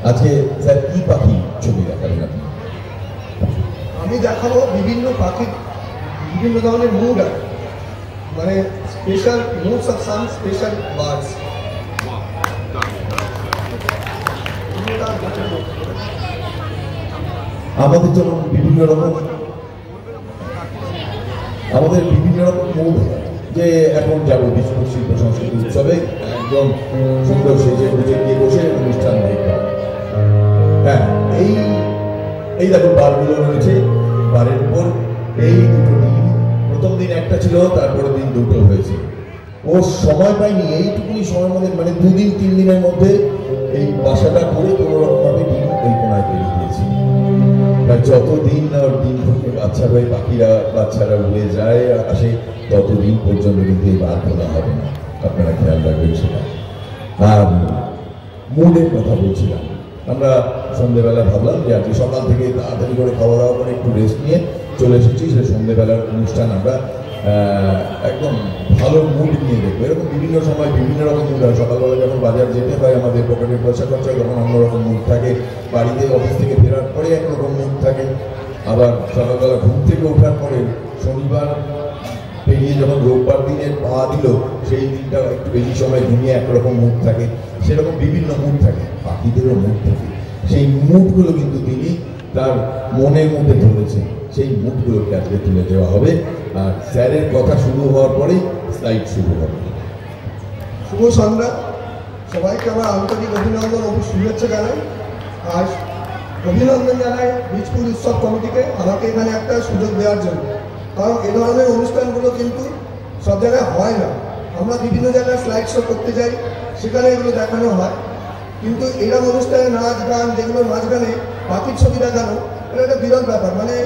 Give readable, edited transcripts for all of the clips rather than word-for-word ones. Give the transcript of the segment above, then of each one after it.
আজকে স্যার কি পাখি ছবি দেখাবেন আপনি? আমি দেখাবো বিভিন্ন পাখির বিভিন্ন ধরনের মুড আছে, মানে special moods of some special birds. আমাদের যেমন বিভিন্ন রকম মুড, যে এখন যাবো বিশ্ব শিল্প সংস্কৃতি উৎসবে একদম সুন্দর সেজে গুজে গিয়ে বসে অনুষ্ঠান দেখতে। হ্যাঁ, এই দেখুন বারগুলো রয়েছে, বারের উপর এই দুটো ডিম, প্রথম দিন একটা ছিল, তারপরের দিন দুটো হয়েছে। ও সময় পায়নি, এইটুকুনি সময়ের মধ্যে, মানে 2 দিন 3 দিনের মধ্যে এই বাসাটা করে কোনো রকমভাবে ডিম এই কোনায় পেরিয়ে দিয়েছি। যতদিন না ওর ডিম থেকে বাচ্চা হয়ে বাচ্চারা উড়ে যায় আকাশে, ততদিন পর্যন্ত কিন্তু এই বার তোলা হবে না, আপনারা খেয়াল রাখবেন সেটা। আর মুডের কথা বলছিলাম, আমরা সন্ধ্যেবেলা ভাবলাম যে আজকে সকাল থেকে তাড়াতাড়ি করে খাওয়া দাওয়া করে একটু রেস্ট নিয়ে চলে এসেছি, সে সন্ধ্যেবেলার অনুষ্ঠান আমরা একদম ভালো মুড নিয়ে দেখবো। এরকম বিভিন্ন সময় বিভিন্ন রকম মুড হয়। সকালবেলা যখন বাজার যেতে হয়, আমাদের পকেটে পয়সা খরচ হয়, তখন অন্যরকম মুড থাকে। বাড়িতে অফিস থেকে ফেরার পরে একরকম মুড থাকে। আবার সকালবেলা ঘুম থেকে ওঠার পরে শনিবার পেরিয়ে যখন রোববার দিনের পা দিল, সেই দিনটা একটু বেশি সময় ঘুমিয়ে একরকম মুড থাকে। সেরকম বিভিন্ন মুড থাকে, পাখিদেরও মুড থাকে। সেই মুডগুলো কিন্তু তিনি তার মনের মধ্যে ধরেছেন, সেই মুডগুলোকে আজকে তুলে দেওয়া হবে। আর স্যারের কথা শুরু হওয়ার পরেই স্লাইড শুরু হবে। শুভ সন্ধ্যা, সবাইকে আমার আন্তরিক অভিনন্দন ও শুভেচ্ছা জানাই। আর অভিনন্দন জানাই বীজপুর উৎসব কমিটিকে আমাকে এখানে একটা সুযোগ দেওয়ার জন্য। কারণ এ ধরনের অনুষ্ঠানগুলো কিন্তু সব জায়গায় হয় না। আমরা বিভিন্ন জায়গায় স্লাইড শো করতে যাই, সেখানে এগুলো দেখানো হয়, কিন্তু এরকম অনুষ্ঠানে নাচ গান, যেগুলো নাচ গানে পাখির ছবি দেখানো, এটা একটা বিরল ব্যাপার। মানে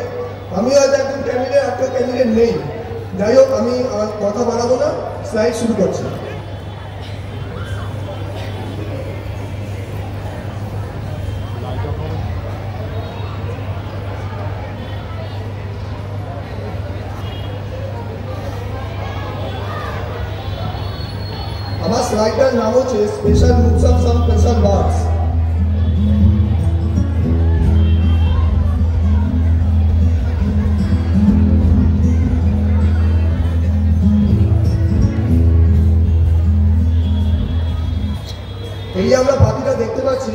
আমি হয়তো একজন ক্যান্ডিডেট, একটা ক্যান্ডিডেট নেই। যাই হোক, আমি আমার কথা বাড়াবো না, স্লাইড শুরু করছি। আমার স্লাইডটার নাম হচ্ছে special moods of some special birds. এই যে আমরা পাখিটা দেখতে পাচ্ছি,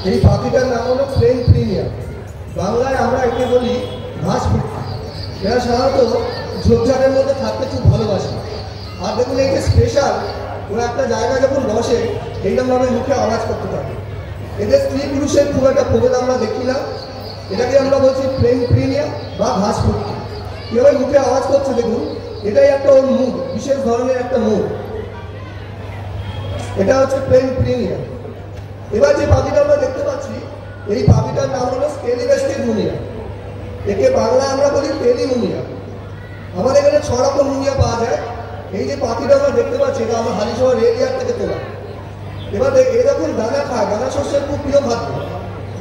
এই পাখিটার নাম হলো প্লেন প্রিমিয়ার। বাংলায় আমরা একে বলি ঘাস ফুটকি। এরা সাধারণত ঝোপঝাড়ের মধ্যে থাকতে খুব ভালোবাসে। আর দেখুন, এই যে স্পেশাল, ওরা একটা জায়গায় যখন বসে এইরকমভাবে মুখে আওয়াজ করতে থাকে। এদের স্ত্রী পুরুষের খুব একটা প্রভেদ আমরা দেখি না। এটাকে আমরা বলছি প্লেন প্রিমিয়ার বা ঘাস ফুটকি। কীভাবে মুখে আওয়াজ করছে দেখুন, এটাই একটা ওর মুখ, বিশেষ ধরনের একটা মুখ। এটা হচ্ছে প্লেন প্রিমিয়ার। এবার যে পাখিটা আমরা দেখতে পাচ্ছি, এই পাখিটার নাম হলো স্কেলি বেস্টেড মুনিয়া। একে বাংলায় আমরা বলি তেলি মুনিয়া। আমাদের এখানে 6 রকম মুনিয়া পাওয়া যায়। এই যে পাখিটা আমরা দেখতে পাচ্ছি, এটা আমরা হালিশহর রেল ইয়ার্ড থেকে তোলা। এবার এ যখন দানা খায়, দানা শস্যের খুব প্রিয় খাদ্য।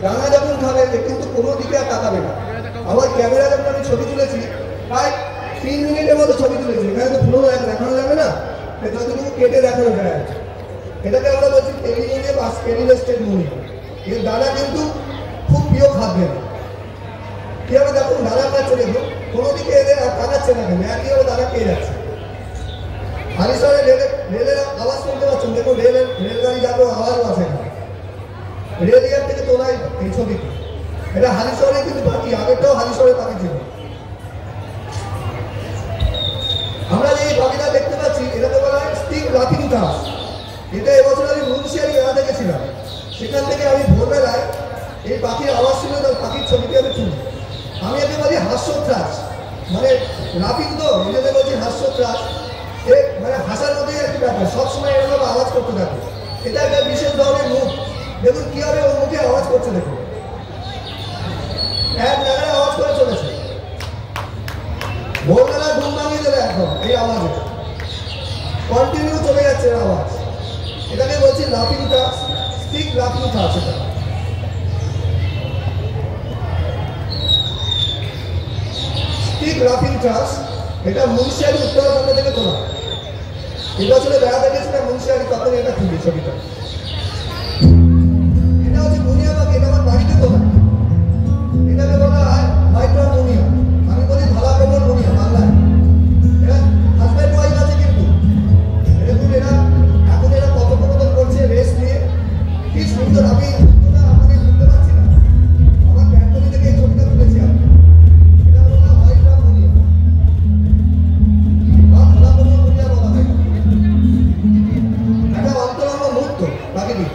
দানা যখন খাবে, কিন্তু কোনো দিকে আর তাকাবে না। আমার ক্যামেরা যখন আমি ছবি তুলেছি, প্রায় 3 মিনিটের মতো ছবি তুলেছি। এখানে তো পুরো দেখানো যাবে না, যতটুকু কেটে দেখানো যায়। এটাকে আমরা বলছি তেলি মুনিয়া বা স্কেলি বেস্টেড মুনিয়া। এর দানা কিন্তু খুব প্রিয় খাদ্যের। কীভাবে দেখুন দানা খাচ্ছে, দেখুন কোনো দিকে এদের আর তাকাচ্ছে না, কেন একইভাবে দানা খেয়ে যাচ্ছে। হালিশহরে রেলের আওয়াজ শুনতে পাচ্ছেন, দেখুন রেলগাড়ি যাবেও আওয়াজও আসে না। রেল ইয়ার্ড থেকে তোলাই এই ছবিটি। এটা হালিশহরে কিন্তু পাখি, আগেরটাও হালিশহরে পাখি ছিল। আমরা যে পাখিটা দেখতে পাচ্ছি, এটাকে বলা হয় স্টিক লাফিং ঘাস। এটা এবছর আমি মুন্সিয়ারি বেড়াতে গেছিলাম, সেখান থেকে আমি ভোরবেলায় এই পাখির আওয়াজ ছিল, তার পাখির ছবিটি আমি তুলি। আমি একে বলি হাস্যত্রাস, মানে লাফিং তো এই জন্য বলছি হাস্যত্রাস। মানে হাসার মধ্যেই একটি ব্যাপার, সবসময় এরকম আওয়াজ করতে থাকে। এটা একটা বিশেষ ধরনের মুখ। দেখুন কিভাবে ওর মুখে আওয়াজ করছে, দেখুন এক জায়গায় আওয়াজ করে চলেছে। ভোরবেলায় ঘুম ভাঙিয়ে দেবে একদম এই আওয়াজে, কন্টিনিউ চলে যাচ্ছে আওয়াজ। এটাকে বলছি লাফিং ট্রাস, স্টিক লাফিং ট্রাস। এটা স্টিক লাফিং ট্রাস, এটা মুন্সিয়ারি উত্তরাখণ্ড থেকে তোলা। এবছরে বেড়াতে গেছিলাম মুন্সিয়ারি, তখন এটা তুলি ছবিটা। এটা হচ্ছে মুনিয়া সুন্দর, আমি উত্তরটা আপনাকে বলতে পারছি না, আমার ব্যালকনি থেকে এই ছবিটা তুলেছি আমি। এটা বলা হয় মুনিয়া বা ধরাপড়া মুনিয়া বলা হয়। একটা অন্তরঙ্গ মুহূর্ত প্রাকৃতিক।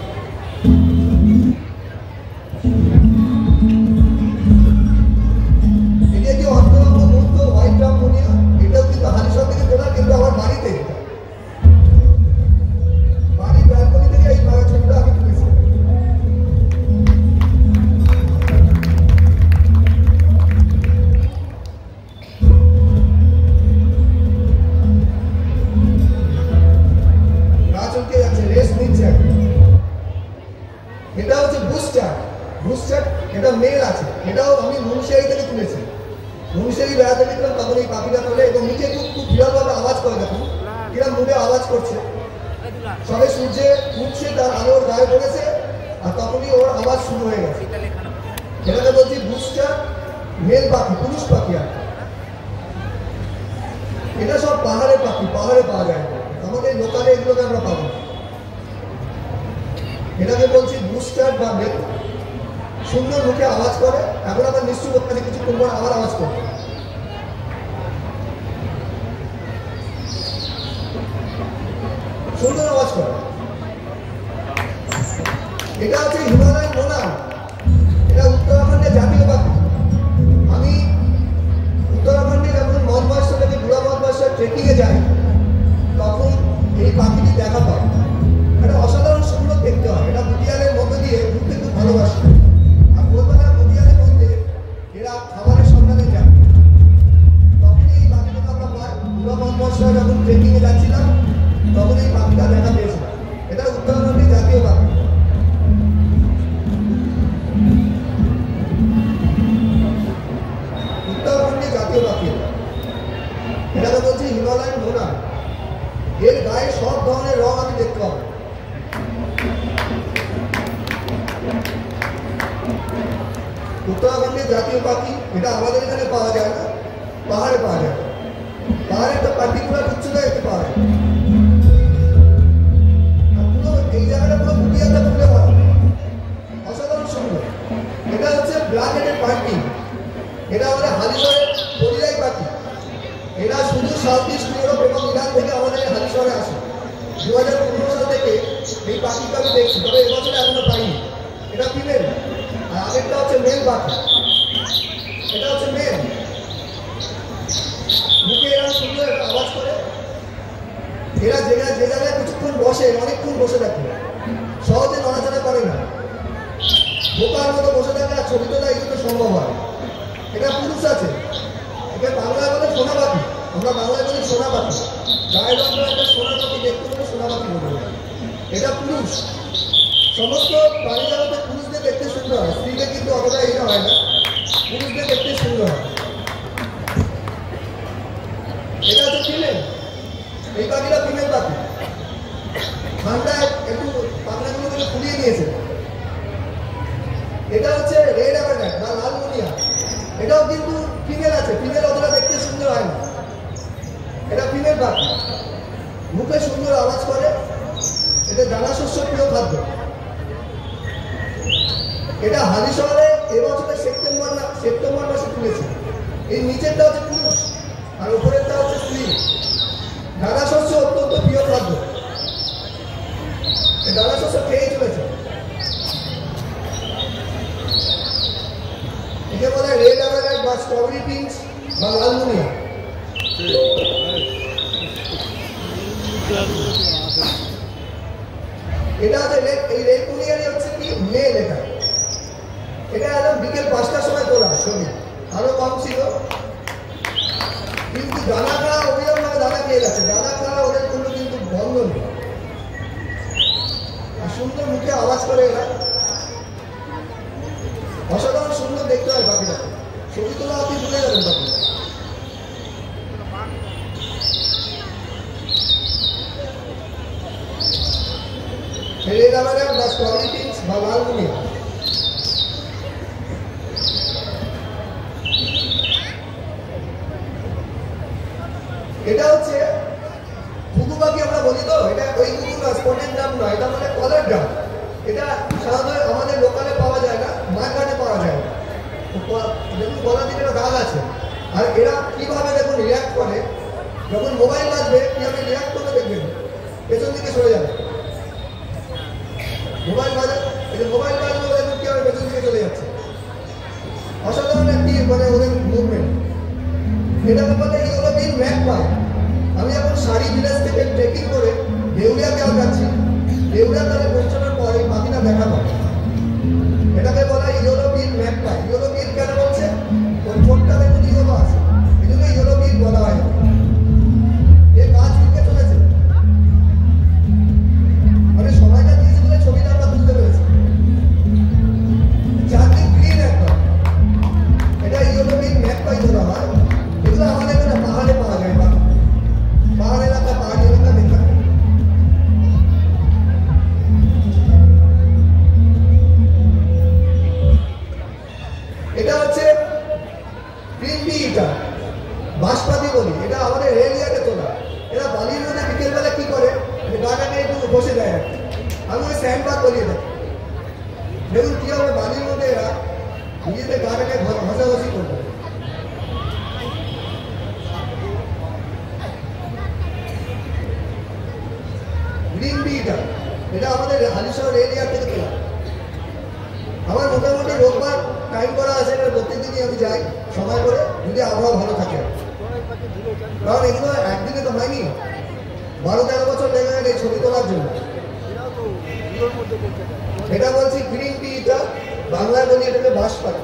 এটা কি অন্তরঙ্গ মুহূর্ত হোয়াইট ড্রাম মুনিয়া, এটাও কিন্তু হালিশহর থেকে তোলা, কিন্তু আমার বাড়িতে বাড়ির ব্যালকনি থেকে এই ছবিটা আমি তুলেছি। গাছ উঠে যাচ্ছে, রেস্ট নিচ্ছে। এটা হচ্ছে বুস্টার, বুস্টার এটা মেল আছে, এটাও আমি মুন্সিয়ারি থেকে তুলেছি। মুন্সিয়ারি বেড়াতে গেছিলাম, তখন এই পাখিটা তোলে এবং নিচে খুব খুব বিরলভাবে আওয়াজ করে, দেখুন কিরম মুভে আওয়াজ করছে। সবে সূর্যে উঠছে, তার আলোর গায়ে পড়েছে, আর তখনই ওর আওয়াজ শুরু হয়ে গেছে। এটাকে বলছি বুস্টার মেল পাখি, পুরুষ পাখি। আর এটা সব পাহাড়ের পাখি, পাহাড়ে পাওয়া যায়, আমাদের লোকালে এগুলোকে আমরা পাবো না। এটাকে বলছি বুস্টার বা মেল। সুন্দর মুখে আওয়াজ করে, এখন আবার নিশ্চয় করতে কিছুক্ষণ পর আবার আওয়াজ করবে। সুন্দর আওয়াজ করে। এটা হচ্ছে হিমালয়ান মোনাল, এটা উত্তরাখণ্ডের জাতীয় পাখি। আমি উত্তরাখণ্ডে যখন মঠ মহেশ্বর থেকে বুড়া মঠ মহেশ্বর ট্রেকিং এ যাই, তখন এই পাখিটি দেখা পাই। এটা অসাধারণ সুন্দর দেখতে হয়। এটা বুটিয়ালের মধ্যে দিয়ে ঘুরতে খুব ভালোবাসে, আর ভোরবেলা বুটিয়ালের মধ্যে এরা খাবারের সন্ধানে যায়। তখন এই পাখিটাকে আমরা পাই, বুড়া মঠ মহেশ্বর যখন ট্রেকিং এ যাচ্ছিলাম, তখন এই পাখিটা দেখা পেয়েছিলাম। এটা উত্তরাখণ্ডের জাতীয় পাখি। উত্তরাখণ্ডের জাতীয় পাখি, এটাকে বলছি হিমালয়ান মোনাল। এর গায়ে সব ধরনের রং আমি দেখতে পাবো। উত্তরাখণ্ডের জাতীয় পাখি, এটা আমাদের এখানে পাওয়া যায় না, পাহাড়ে পাওয়া যায়। পাহাড়ে একটা পার্টিকুলার উচ্চতা এতে পাওয়া যায়। এই জায়গাটা পুরো বুটিয়ালটা ফুলে ভরা, অসাধারণ সুন্দর। এটা হচ্ছে ব্ল্যাক হেডেড পার্টি, এটা আমাদের হালিশহরের পরিযায়ী পাখি। এরা শুধু সাউথ ইস্ট ইউরোপ এবং ইরান থেকে আমাদের হালিশহরে আসে। 2015 সাল থেকে এই পাখিটা আমি দেখছি, তবে এবছরে এখনো পাইনি। এটা ফিমেল, আর আরেকটা হচ্ছে মেল পাখি। এটা হচ্ছে মেল, মুখে এরা সুন্দর একটা আওয়াজ করে। এরা যে জায়গায় কিছুক্ষণ বসে, অনেকক্ষণ বসে থাকে, সহজে নড়াচড়া করে না, বোকার মতো বসে থাকে, আর ছবি তোলা এই জন্য সম্ভব হয়। এটা পুরুষ আছে, এটা বাংলায় বলে সোনা পাখি, আমরা বাংলায় বলি সোনা পাখি। গায়ে রঙটা একটা সোনা পাখি, দেখতে বলে সোনা পাখি বলে। এটা পুরুষ। সমস্ত প্রাণী জগতে পুরুষদের দেখতে সুন্দর হয়, স্ত্রীদের কিন্তু অতটা এটা হয় না, পুরুষদের দেখতে সুন্দর হয়। এটা হচ্ছে ফিমেল, এই পাখিটা ফিমেল পাখি। ঠান্ডায় একটু পাখনাগুলো থেকে ফুলিয়ে নিয়েছে। এটা হচ্ছে রেড অ্যাপারড্যাট বা লাল মুনিয়া, এটাও কিন্তু ফিমেল আছে, ফিমেল অতটা দেখতে সুন্দর হয় না। এটা ফিমেল পাখি, মুখে সুন্দর আওয়াজ করে। এটা দানা শস্য প্রিয় খাদ্য। এটা হালিশহরে এবছরে সেপ্টেম্বর মাসে তুলেছে। এই নিচেরটা হচ্ছে পুরুষ, আর উপরেরটা হচ্ছে স্ত্রী। দানা শস্য অত্যন্ত প্রিয় খাদ্য, দানা শস্য খেয়েই চলেছে। একে বলে রেড অ্যাপারড্যাট বা স্ট্রবেরি পিঙ্কস বা লাল মুনিয়া। এটা হচ্ছে এই রেড মুনিয়ারই হচ্ছে কি মেল। এটা একদম বিকেল 5টার সময় তোলা ছবি, আরো কম ছিল, কিন্তু দানা খাওয়া অবিরাম ভাবে দানা খেয়ে যাচ্ছে। দানা খাওয়া ওদের জন্য কিন্তু বন্ধ নেই, আর সুন্দর মুখে আওয়াজ করে এরা। অসাধারণ সুন্দর দেখতে হয় পাখিটা, ছবি তোলা আপনি ভুলে যাবেন পাখি। রেড অ্যাপারড্যাট বা স্ট্রবেরি পিঙ্কস বা লাল মুনিয়া। এটা হচ্ছে ঘুঘু পাখি আমরা বলি তো, এটা ওই ঘুঘু না, স্পটেড ডাব নয়, এটা মানে কলার ডাব। এটা সাধারণত হয় আমাদের লোকালে পাওয়া যায় না, মার্কেটে পাওয়া যায় না। দেখুন গলা দিকে একটা দাগ আছে। আর এরা কিভাবে দেখুন রিয়াক্ট করে, যখন মোবাইল বাজবে কিভাবে রিয়াক্ট করে দেখবেন, পেছন দিকে সরে যাবে। মোবাইল বাজে, মোবাইল বাজবে দেখুন কিভাবে পেছন দিকে চলে যাচ্ছে। অসাধারণ একটি মানে ওদের মুভমেন্ট। এটাকে বলে ইউরোপিয়ান ম্যাকপাই। আমি এখন শাড়ি ভিলেজ থেকে ট্রেকিং করে দেউলিয়াতে যাচ্ছি, দেউলিয়া তাহলে পৌঁছানোর পর এই পাখিটা দেখা পাবে। এটাকে বলা ইউরোপিয়ান ম্যাকপাই। ইউরোপিয়ান কেন বলছে, ওর ঠোঁটটা দেখুন ইউরো আছে, এই জন্য ইউরোপিয়ান বলা হয়। এ গাছ উঠে চলেছে, মানে সময়টা দিয়েছে বলে ছবিটা আমরা তুলতে পেরেছি। চারদিক গ্রিন একদম, এটা ইউরোপিয়ান ম্যাকপাই ধরা হয়। এগুলো আমাদের এখানে পাহাড়ে পাওয়া যায়, পাহাড় এলাকা, পাহাড়ি এলাকা দেখা যায়। এটা হচ্ছে বাঁশপাতি বলি, এটা আমাদের রেলিয়াতে তোলা। এরা বালির মধ্যে বিকেলবেলা কি করে, গাটাকে একটু বসে দেয়। আমি ওই স্যান্ড বাগ বলিয়ে দেয়। দেখুন কি হবে, বালির মধ্যে এরা নিজেদের গাটাকে ঘষাঘষি করবে। গ্রিন বিটা, এটা আমাদের হালিশহর এরিয়া থেকে তোলা। আমার মোটামুটি রোববার টাইম করা আছে, প্রত্যেকদিনই আমি যাই সময় করে, যদি আবহাওয়া ভালো থাকে। কারণ এগুলো একদিনে তো হয়নি, 12-13 বছর লেগে গেছে এই ছবি তোলার জন্য। এটা বলছি গ্রিন টিটা, বাংলায় বলি এটাকে বাঁশপাতি।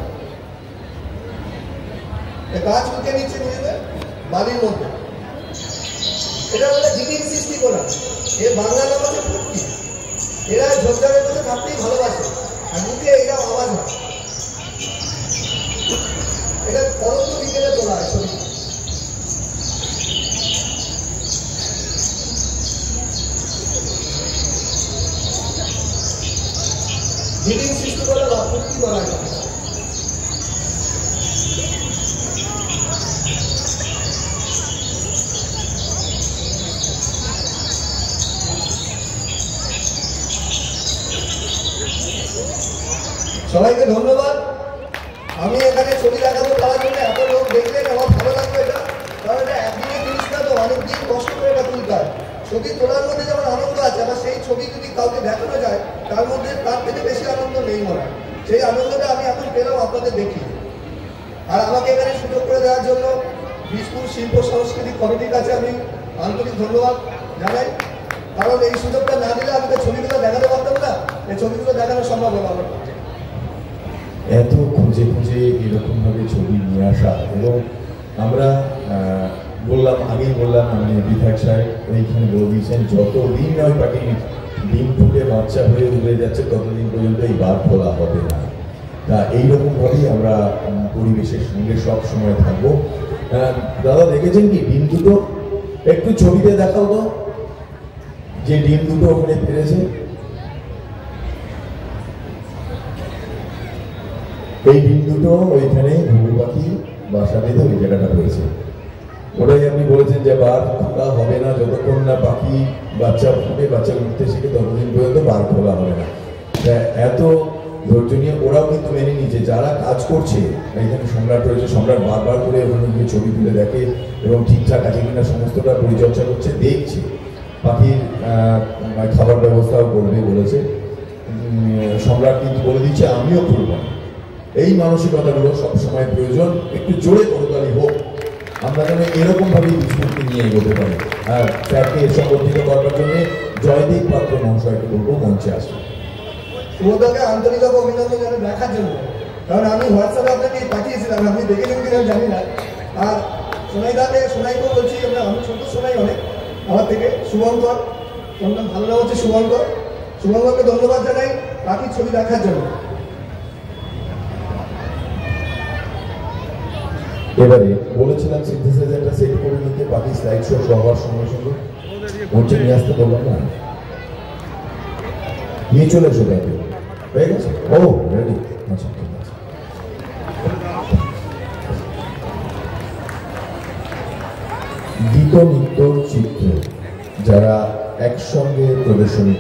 গাছ উঠে নিচ্ছে নিজেদের বালির মধ্যে, এটা বলে দিকিং সৃষ্টি করা। এর বাংলা নাম হচ্ছে ফুটকি। এরা ঝোপঝাড়ের মধ্যে থাকতেই ভালোবাসে, আর মুখে এরা আওয়াজ হয়। এটা পরন্ত বিকেলে তোলা হয় ছবি। দিকিং সৃষ্টি করা বা ফুটকি বলা হয়। সবাইকে ধন্যবাদ। আমি এখানে ছবি দেখাবো তার জন্য এত লোক দেখলেন, আমার ভালো লাগবে এটা। কারণ এটা একদিনে জিনিসটা তো অনেকদিন কষ্ট করে এটা তুলতে হয়। ছবি তোলার মধ্যে যেমন আনন্দ আছে, আবার সেই ছবি যদি কাউকে দেখানো যায় তার মধ্যে তার থেকে বেশি আনন্দ নেই মনে হয়। সেই আনন্দটা আমি এখন পেলাম আপনাদের দেখি। আর আমাকে এখানে সুযোগ করে দেওয়ার জন্য বিষ্ণু শিল্প সংস্কৃতি কমিটির কাছে আমি আন্তরিক ধন্যবাদ জানাই। কারণ এই সুযোগটা না দিলে আমি তো ছবিগুলো দেখাতে পারতাম না, এই ছবিগুলো দেখানো সম্ভব হবে আমার। এত খুঁজে খুঁজে এরকম ভাবে ছবি নিয়ে আসা, এবং আমরা আগেই বললাম মানে বিধায়ক সাহেব এইখানে বলে দিয়েছেন, যতদিন নয় পাখি ডিম ফুটে বাচ্চা হয়ে উড়ে যাচ্ছে ততদিন পর্যন্ত এই বার খোলা হবে না। তা এইরকমভাবেই আমরা পরিবেশের সঙ্গে সব সময় থাকবো। দাদা দেখেছেন কি ডিম দুটো, একটু ছবিতে দেখাও তো যে ডিম দুটো ওখানে ফেলেছে। এই ডিম দুটো ওইখানে ঘুঘু পাখি বাসা বেঁধে ওই জায়গাটা রয়েছে। ওটাই আপনি বলেছেন যে বার খোলা হবে না যতক্ষণ না পাখি বাচ্চা ফুটে, বাচ্চা উঠতে শিখে ততদিন পর্যন্ত বার খোলা হবে না। এত ধৈর্য নিয়ে ওরাও কিন্তু মেনে নিচ্ছে, যারা কাজ করছে। এখানে সম্রাট রয়েছে, সম্রাট বারবার করে ওখানে গিয়ে ছবি তুলে দেখে এবং ঠিকঠাক আছে কিনা সমস্তটা পরিচর্যা করছে, দেখছে। পাখির খাবার ব্যবস্থাও করবে বলেছে। সম্রাট কিন্তু বলে দিচ্ছে আমিও করব। এই মানসিকতাগুলো সবসময় প্রয়োজন, একটু জোরে করতালি হোক। আমরা যেন এরকমভাবেই বিস্কুটকে নিয়ে এগোতে পারি। আর স্যারকে সংগঠিত করবার জন্য জয়দীপ পাত্র মহাশয়কে বলবো মঞ্চে আসবে। শুভদাকে আন্তরিক অভিনন্দন জানাই দেখার জন্য। কারণ আমি হোয়াটসঅ্যাপে আপনাকে পাঠিয়েছিলাম, আপনি দেখেছেন কিনা জানি না। আর সোনাইকেও বলছি, আমি ছোট সোনাই অনেক আমার থেকে, শুভঙ্কর, তোমার ভালো নাম হচ্ছে শুভঙ্কর। শুভঙ্করকে ধন্যবাদ জানাই পাখির ছবি দেখার জন্য। এবারে বলেছিলাম সিনথেসাইজারটা সেট করে নিতে, পাখি স্লাইড শো হওয়ার সঙ্গে সঙ্গে মঞ্চে নিয়ে আসতে বললাম না, নিয়ে চলে এসো। ব্যাগে হয়ে গেছে? ও রেডি, আচ্ছা ঠিক আছে। গীত নৃত্য চিত্র যারা একসঙ্গে প্রদর্শনী